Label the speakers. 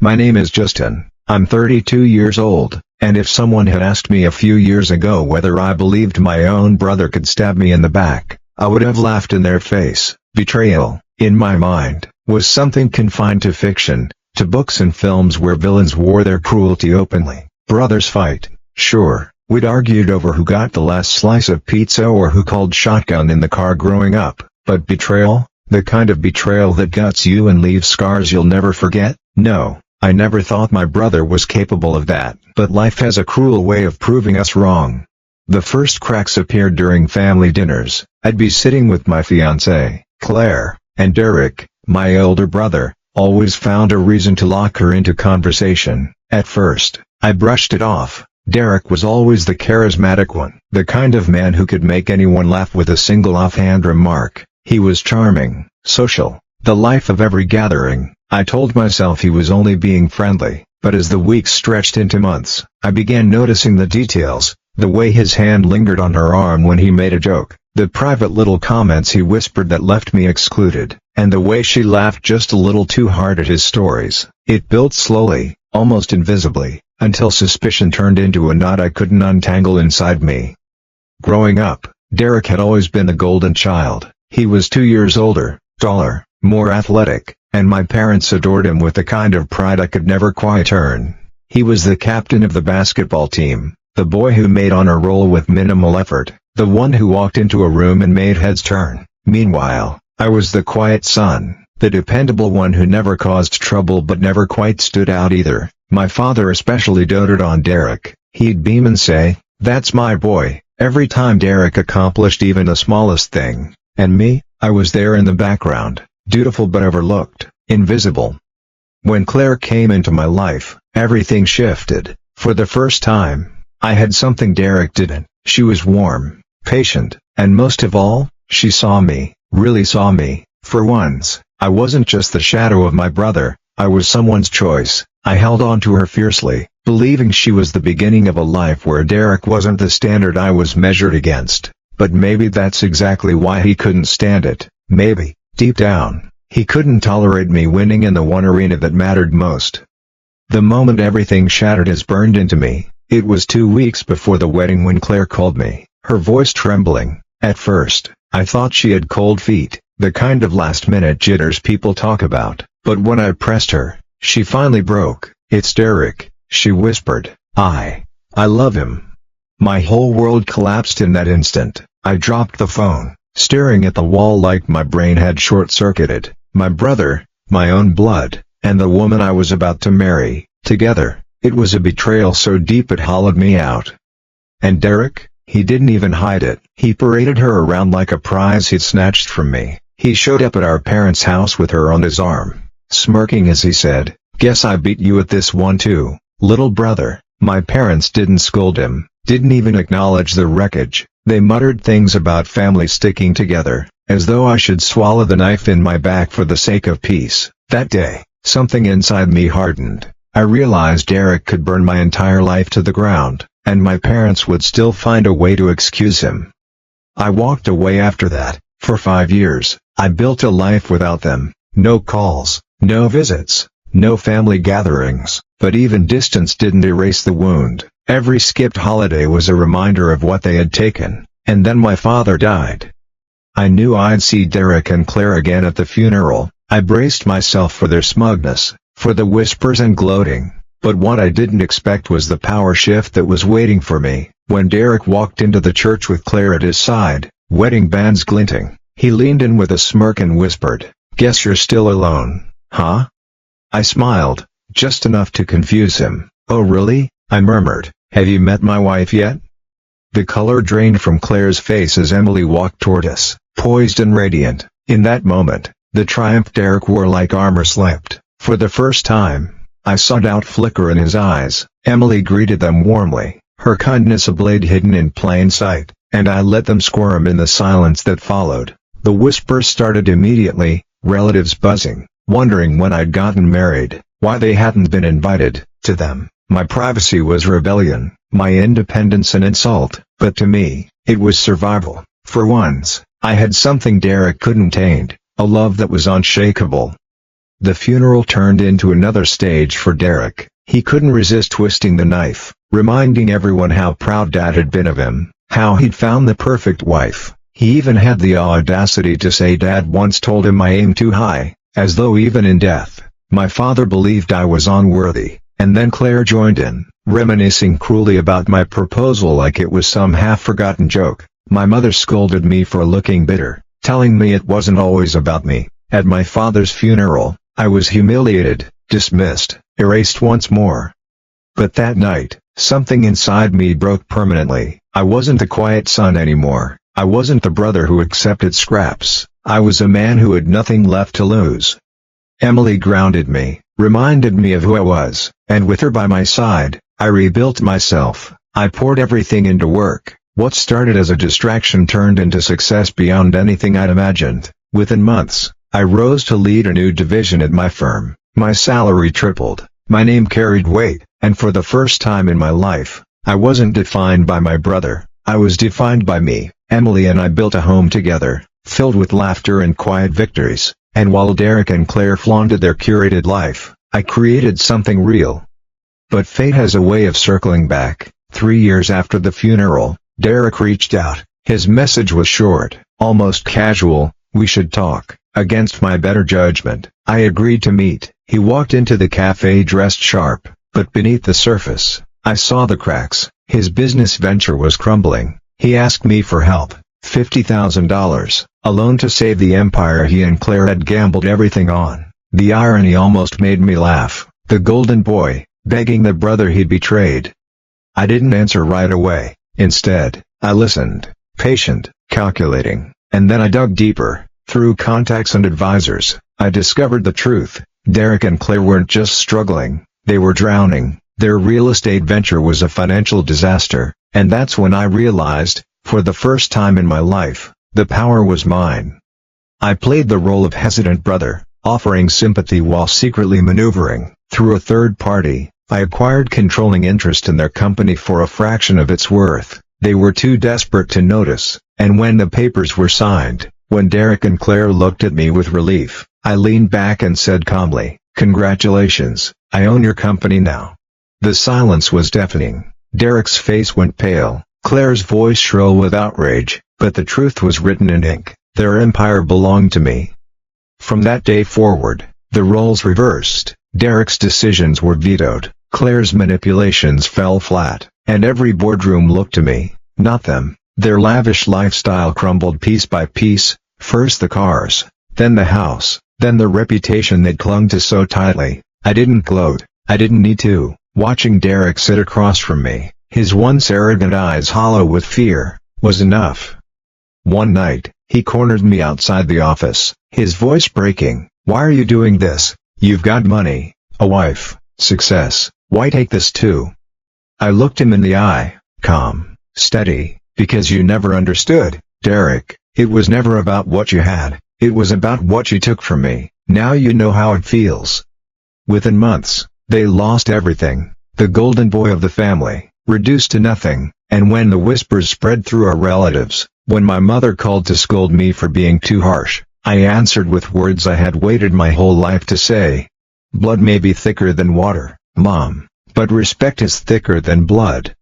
Speaker 1: My name is Justin, I'm 32 years old, and if someone had asked me a few years ago whether I believed my own brother could stab me in the back, I would have laughed in their face. Betrayal, in my mind, was something confined to fiction, to books and films where villains wore their cruelty openly. Brothers fight, sure, we'd argued over who got the last slice of pizza or who called shotgun in the car growing up, but betrayal? The kind of betrayal that guts you and leaves scars you'll never forget? No, I never thought my brother was capable of that. But life has a cruel way of proving us wrong. The first cracks appeared during family dinners. I'd be sitting with my fiancée, Claire, and Derek, my older brother, always found a reason to lock her into conversation. At first, I brushed it off. Derek was always the charismatic one, the kind of man who could make anyone laugh with a single offhand remark. He was charming, social, the life of every gathering. I told myself he was only being friendly, but as the weeks stretched into months, I began noticing the details, the way his hand lingered on her arm when he made a joke, the private little comments he whispered that left me excluded, and the way she laughed just a little too hard at his stories. It built slowly, almost invisibly, until suspicion turned into a knot I couldn't untangle inside me. Growing up, Derek had always been the golden child. He was 2 years older, taller, more athletic, and my parents adored him with the kind of pride I could never quite earn. He was the captain of the basketball team, the boy who made honor roll with minimal effort, the one who walked into a room and made heads turn. Meanwhile, I was the quiet son, the dependable one who never caused trouble but never quite stood out either. My father especially doted on Derek. He'd beam and say, "That's my boy," every time Derek accomplished even the smallest thing. And me, I was there in the background, dutiful but overlooked, invisible. When Claire came into my life, everything shifted. For the first time, I had something Derek didn't. She was warm, patient, and most of all, she saw me, really saw me. For once, I wasn't just the shadow of my brother, I was someone's choice. I held on to her fiercely, believing she was the beginning of a life where Derek wasn't the standard I was measured against. But maybe that's exactly why he couldn't stand it. Maybe, deep down, he couldn't tolerate me winning in the one arena that mattered most. The moment everything shattered is burned into me. It was 2 weeks before the wedding when Claire called me, her voice trembling. At first, I thought she had cold feet, the kind of last-minute jitters people talk about. But when I pressed her, she finally broke. "It's Derek," she whispered. I love him." My whole world collapsed in that instant. I dropped the phone, staring at the wall like my brain had short-circuited. My brother, my own blood, and the woman I was about to marry, together, it was a betrayal so deep it hollowed me out. And Derek, he didn't even hide it. He paraded her around like a prize he'd snatched from me. He showed up at our parents' house with her on his arm, smirking as he said, "Guess I beat you at this one too, little brother." My parents didn't scold him, didn't even acknowledge the wreckage. They muttered things about family sticking together, as though I should swallow the knife in my back for the sake of peace. That day, something inside me hardened. I realized Derek could burn my entire life to the ground, and my parents would still find a way to excuse him. I walked away after that. For 5 years, I built a life without them. No calls, no visits, no family gatherings, but even distance didn't erase the wound. Every skipped holiday was a reminder of what they had taken. And then my father died. I knew I'd see Derek and Claire again at the funeral. I braced myself for their smugness, for the whispers and gloating. But what I didn't expect was the power shift that was waiting for me. When Derek walked into the church with Claire at his side, wedding bands glinting, he leaned in with a smirk and whispered, "Guess you're still alone, huh?" I smiled, just enough to confuse him. "Oh really?" I murmured. "Have you met my wife yet?" The color drained from Claire's face as Emily walked toward us, poised and radiant. In that moment, the triumph Derek wore like armor slipped. For the first time, I saw doubt flicker in his eyes. Emily greeted them warmly, her kindness a blade hidden in plain sight, and I let them squirm in the silence that followed. The whispers started immediately, relatives buzzing, wondering when I'd gotten married, why they hadn't been invited. To them, my privacy was rebellion, my independence an insult, but to me, it was survival. For once, I had something Derek couldn't taint, a love that was unshakable. The funeral turned into another stage for Derek. He couldn't resist twisting the knife, reminding everyone how proud Dad had been of him, how he'd found the perfect wife. He even had the audacity to say Dad once told him I aimed too high, as though even in death, my father believed I was unworthy. And then Claire joined in, reminiscing cruelly about my proposal like it was some half-forgotten joke. My mother scolded me for looking bitter, telling me it wasn't always about me. At my father's funeral, I was humiliated, dismissed, erased once more. But that night, something inside me broke permanently. I wasn't the quiet son anymore. I wasn't the brother who accepted scraps. I was a man who had nothing left to lose. Emily grounded me, reminded me of who I was, and with her by my side, I rebuilt myself. I poured everything into work. What started as a distraction turned into success beyond anything I'd imagined. Within months, I rose to lead a new division at my firm. My salary tripled, my name carried weight, and for the first time in my life, I wasn't defined by my brother, I was defined by me. Emily and I built a home together, filled with laughter and quiet victories, and while Derek and Claire flaunted their curated life, I created something real. But fate has a way of circling back. 3 years after the funeral, Derek reached out. His message was short, almost casual: "We should talk." Against my better judgment, I agreed to meet. He walked into the cafe dressed sharp, but beneath the surface, I saw the cracks. His business venture was crumbling. He asked me for help, $50,000, a loan to save the empire he and Claire had gambled everything on. The irony almost made me laugh. The golden boy, begging the brother he'd betrayed. I didn't answer right away. Instead, I listened, patient, calculating, and then I dug deeper. Through contacts and advisors, I discovered the truth. Derek and Claire weren't just struggling, they were drowning. Their real estate venture was a financial disaster, and that's when I realized, for the first time in my life, the power was mine. I played the role of hesitant brother, offering sympathy while secretly maneuvering. Through a third party, I acquired controlling interest in their company for a fraction of its worth. They were too desperate to notice, and when the papers were signed, when Derek and Claire looked at me with relief, I leaned back and said calmly, "Congratulations, I own your company now." The silence was deafening. Derek's face went pale, Claire's voice shrill with outrage, but the truth was written in ink. Their empire belonged to me. From that day forward, the roles reversed. Derek's decisions were vetoed, Claire's manipulations fell flat, and every boardroom looked to me, not them. Their lavish lifestyle crumbled piece by piece, first the cars, then the house, then the reputation they'd clung to so tightly. I didn't gloat, I didn't need to. Watching Derek sit across from me, his once arrogant eyes hollow with fear, was enough. One night, he cornered me outside the office, his voice breaking. "Why are you doing this? You've got money, a wife, success, why take this too?" I looked him in the eye, calm, steady, "Because you never understood, Derek. It was never about what you had, it was about what you took from me. Now you know how it feels." Within months, they lost everything. The golden boy of the family, reduced to nothing, and when the whispers spread through our relatives, when my mother called to scold me for being too harsh, I answered with words I had waited my whole life to say. "Blood may be thicker than water, Mom, but respect is thicker than blood."